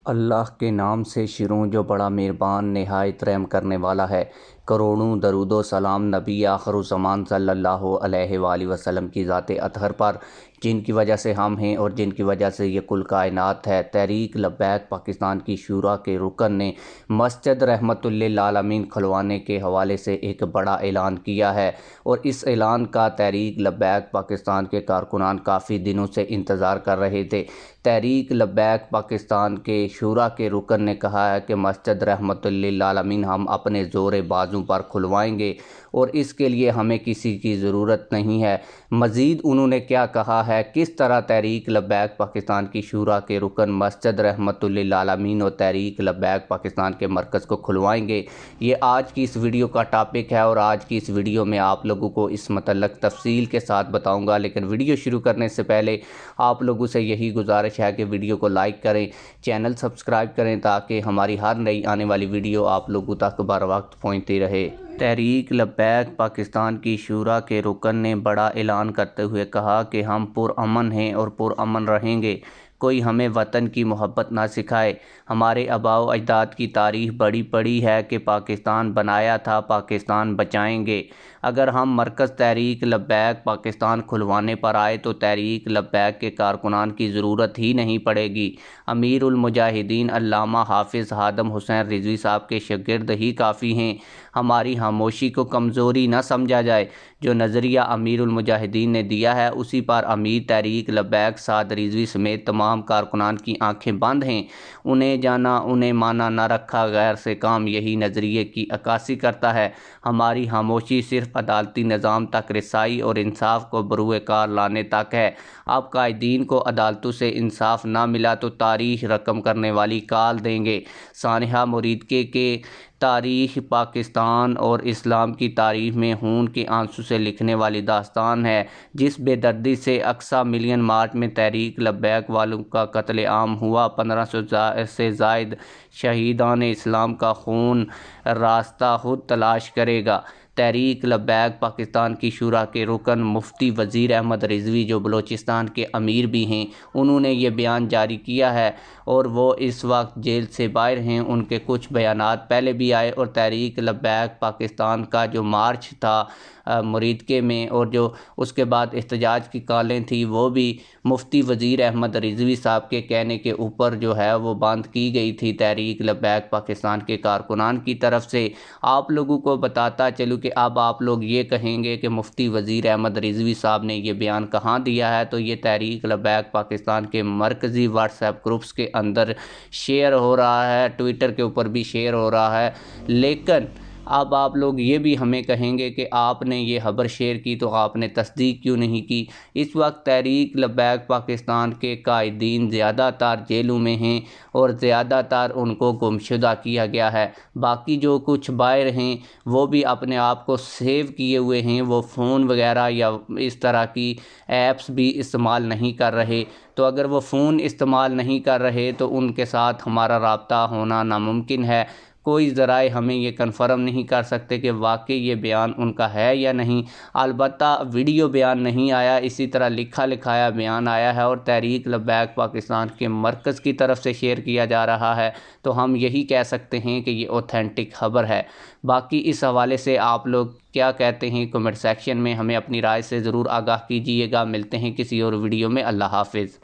اللہ کے نام سے شروع جو بڑا مہربان نہایت رحم کرنے والا ہے۔ کروڑوں درود و سلام نبی آخر الزمان صلی اللہ علیہ وآلہ وسلم کی ذات اطہر پر، جن کی وجہ سے ہم ہیں اور جن کی وجہ سے یہ کل کائنات ہے۔ تحریک لبیک پاکستان کی شورا کے رکن نے مسجد رحمت للعالمین کھلوانے کے حوالے سے ایک بڑا اعلان کیا ہے، اور اس اعلان کا تحریک لبیک پاکستان کے کارکنان کافی دنوں سے انتظار کر رہے تھے۔ تحریک لبیک پاکستان کے شورا کے رکن نے کہا ہے کہ مسجد رحمت للعالمین ہم اپنے زور بازو پر کھلوائیں گے، اور اس کے لیے ہمیں کسی کی ضرورت نہیں ہے۔ مزید انہوں نے کیا کہا ہے، کس طرح تحریک لبیک پاکستان کی شورا کے رکن مسجد رحمت للعالمین اور تحریک لبیک پاکستان کے مرکز کو کھلوائیں گے، یہ آج کی اس ویڈیو کا ٹاپک ہے، اور آج کی اس ویڈیو میں آپ لوگوں کو اس متعلق تفصیل کے ساتھ بتاؤں گا۔ لیکن ویڈیو شروع کرنے سے پہلے آپ لوگوں سے یہی گزارش ہے کہ ویڈیو کو لائک کریں، چینل سبسکرائب کریں، تاکہ ہماری ہر نئی آنے والی ویڈیو آپ لوگوں تک بر وقت پہنچتی رہے۔ تحریک لبیک پاکستان کی شورا کے رکن نے بڑا اعلان کرتے ہوئے کہا کہ ہم پرامن ہیں اور پرامن رہیں گے۔ کوئی ہمیں وطن کی محبت نہ سکھائے۔ ہمارے آباء و اجداد کی تاریخ بڑی پڑی ہے کہ پاکستان بنایا تھا، پاکستان بچائیں گے۔ اگر ہم مرکز تحریک لبیک پاکستان کھلوانے پر آئے تو تحریک لبیک کے کارکنان کی ضرورت ہی نہیں پڑے گی۔ امیر المجاہدین علامہ حافظ خادم حسین رضوی صاحب کے شاگرد ہی کافی ہیں۔ ہماری خاموشی کو کمزوری نہ سمجھا جائے۔ جو نظریہ امیر المجاہدین نے دیا ہے، اسی پر امیر تحریک لبیک سعد رضوی سمیت تمام کارکنان کی آنکھیں بند ہیں۔ انہیں جانا انہیں مانا نہ رکھا غیر سے کام یہی نظریے کی عکاسی کرتا ہے۔ ہماری خاموشی صرف عدالتی نظام تک رسائی اور انصاف کو بروئے کار لانے تک ہے۔ اب قائدین کو عدالتوں سے انصاف نہ ملا تو تاریخ رقم کرنے والی کال دیں گے۔ سانحہ مریدکے کے تاریخ پاکستان اور اسلام کی تاریخ میں خون کے آنسو سے لکھنے والی داستان ہے، جس بے دردی سے اقصی ملین مارچ میں تحریک لبیک والوں کا قتل عام ہوا۔ 1500 سے زائد شہیدان اسلام کا خون راستہ خود تلاش کرے گا۔ تحریک لبیک پاکستان کی شورا کے رکن مفتی وزیر احمد رضوی، جو بلوچستان کے امیر بھی ہیں، انہوں نے یہ بیان جاری کیا ہے، اور وہ اس وقت جیل سے باہر ہیں۔ ان کے کچھ بیانات پہلے بھی آئے، اور تحریک لبیک پاکستان کا جو مارچ تھا مریدکے میں، اور جو اس کے بعد احتجاج کی کالیں تھیں، وہ بھی مفتی وزیر احمد رضوی صاحب کے کہنے کے اوپر جو ہے وہ بند کی گئی تھی تحریک لبیک پاکستان کے کارکنان کی طرف سے۔ آپ لوگوں کو بتاتا چلوں کہ اب آپ لوگ یہ کہیں گے کہ مفتی وزیر احمد رضوی صاحب نے یہ بیان کہاں دیا ہے، تو یہ تحریک لبیک پاکستان کے مرکزی واٹس ایپ گروپس کے اندر شیئر ہو رہا ہے، ٹویٹر کے اوپر بھی شیئر ہو رہا ہے۔ لیکن اب آپ لوگ یہ بھی ہمیں کہیں گے کہ آپ نے یہ خبر شیئر کی تو آپ نے تصدیق کیوں نہیں کی۔ اس وقت تحریک لبیک پاکستان کے قائدین زیادہ تر جیلوں میں ہیں، اور زیادہ تر ان کو گمشدہ کیا گیا ہے۔ باقی جو کچھ باہر ہیں وہ بھی اپنے آپ کو سیو کیے ہوئے ہیں، وہ فون وغیرہ یا اس طرح کی ایپس بھی استعمال نہیں کر رہے۔ تو اگر وہ فون استعمال نہیں کر رہے تو ان کے ساتھ ہمارا رابطہ ہونا ناممکن ہے۔ کوئی ذرائع ہمیں یہ کنفرم نہیں کر سکتے کہ واقعی یہ بیان ان کا ہے یا نہیں۔ البتہ ویڈیو بیان نہیں آیا، اسی طرح لکھا لکھایا بیان آیا ہے، اور تحریک لبیک پاکستان کے مرکز کی طرف سے شیئر کیا جا رہا ہے، تو ہم یہی کہہ سکتے ہیں کہ یہ اوتھینٹک خبر ہے۔ باقی اس حوالے سے آپ لوگ کیا کہتے ہیں کمنٹ سیکشن میں ہمیں اپنی رائے سے ضرور آگاہ کیجیے گا۔ ملتے ہیں کسی اور ویڈیو میں۔ اللہ حافظ۔